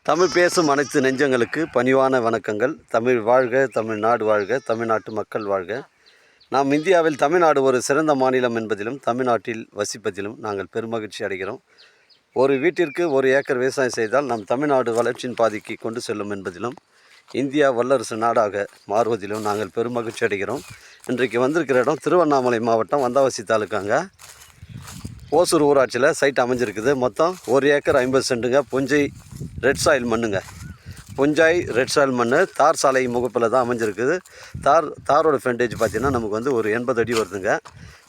தமிழ் பேசும் அனைத்து நெஞ்சங்களுக்கு பணிவான வணக்கங்கள். தமிழ் வாழ்க, தமிழ்நாடு வாழ்க, தமிழ்நாட்டு மக்கள் வாழ்க. நாம் இந்தியாவில் தமிழ்நாடு ஒரு சிறந்த மாநிலம் என்பதிலும் தமிழ்நாட்டில் வசிப்பதிலும் நாங்கள் பெருமகிழ்ச்சி அடைகிறோம். ஒரு வீட்டிற்கு 1 ஏக்கர் விவசாயம் செய்தால் நம் தமிழ்நாடு வளர்ச்சியின் பாதைக்கு கொண்டு செல்லும் என்பதிலும் இந்தியா வல்லரசு நாடாக மாறுவதிலும் நாங்கள் பெருமகிழ்ச்சி அடைகிறோம். இன்றைக்கு வந்திருக்கிற இடம் திருவண்ணாமலை மாவட்டம் வந்தாவசி தாலுக்காங்க. ஓசூர் ஊராட்சியில் சைட் அமைஞ்சிருக்குது. மொத்தம் 1 ஏக்கர் 50 சென்ட்டுங்க. புஞ்சை ரெட் சாயில் மண்ணுங்க. புஞ்சாய் ரெட் சாயில் மண் தார் சாலை முகப்பில் தான் அமைஞ்சிருக்குது. தாரோட ஃப்ரண்டேஜ் பார்த்திங்கன்னா நமக்கு வந்து ஒரு 80 அடி வருதுங்க.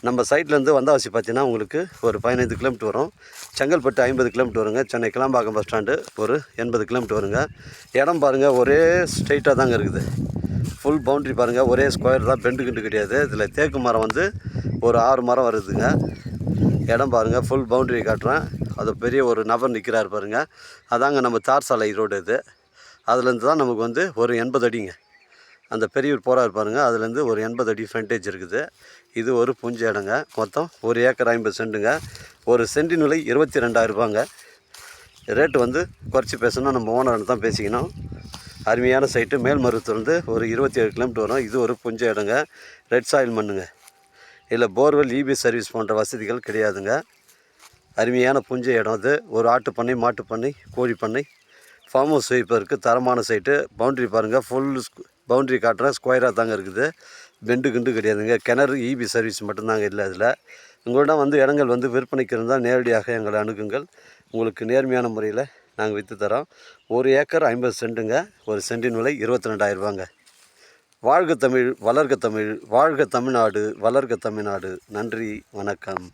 நம்ம சைட்லேருந்து வந்தாவாசி பார்த்திங்கன்னா உங்களுக்கு ஒரு 15 கிலோமீட்டர் வரும். செங்கல்பட்டு 50 கிலோமீட்டர் வருங்க. சென்னை கிளாம்பாக்கம் பஸ் ஸ்டாண்டு ஒரு 80 கிலோமீட்டர் வருங்க. இடம் பாருங்கள், ஒரே ஸ்ட்ரைட்டாக தாங்க இருக்குது. ஃபுல் பவுண்ட்ரி பாருங்கள், ஒரே ஸ்கொயர் தான், பெண்டு கிண்டு கிடையாது. இதில் தேக்கு மரம் வந்து ஒரு 6 மரம் வருதுங்க. இடம் பாருங்கள், ஃபுல் பவுண்ட்ரி காட்டுறேன். அது பெரிய ஒரு நபர் நிற்கிறார் பாருங்கள், அதாங்க நம்ம தார் சாலை ரோடு. இது அதுலேருந்து தான் நமக்கு வந்து ஒரு 80 அடிங்க. அந்த பெரியவர் போகிறார் பாருங்கள், அதுலேருந்து ஒரு 80 அடி ஃப்ரண்டேஜ் இருக்குது. இது ஒரு புஞ்ச இடங்க. மொத்தம் 1 ஏக்கர் 50 சென்ட்டுங்க. ஒரு சென்டின் விலை 22,000 ரூபாங்க. ரேட்டு வந்து குறைச்சி பேசணும், நம்ம ஓனர் தான் பேசிக்கணும். அருமையான சைட்டு. மேல்மருவத்துலேருந்து ஒரு 27 கிலோமீட்டர் வரும். இது ஒரு புஞ்ச இடங்க. ரெட் சாயில் மண்ணுங்க. இதில் போர்வெல், இபி சர்வீஸ் போன்ற வசதிகள் கிடையாதுங்க. அருமையான புஞ்சை இடம். அது ஒரு ஆட்டு பண்ணை, மாட்டு பண்ணை, கோழி பண்ணை, ஃபார்ம் ஹவுஸ் வைப்பதற்கு தரமான சைட்டு. பவுண்ட்ரி பாருங்கள், ஃபுல் பவுண்ட்ரி காட்டுறேன். ஸ்கொயராக தாங்க இருக்குது. பெண்டு கிண்டு கிடையாதுங்க. கிணறு, இபி சர்வீஸ் மட்டும்தாங்க இல்லை. அதில் உங்களிடம் வந்து இடங்கள் வந்து விற்பனைக்கு இருந்தால் நேரடியாக எங்களை அணுகுங்கள். உங்களுக்கு நேர்மையான முறையில் நாங்கள் விற்று தரோம். 1 ஏக்கர் 50 சென்ட்டுங்க. ஒரு சென்டின் விலை 22,000 ரூபாங்க. வாழ்க தமிழ், வளர்க தமிழ், வாழ்க தமிழ்நாடு, வளர்க தமிழ்நாடு. நன்றி, வணக்கம்.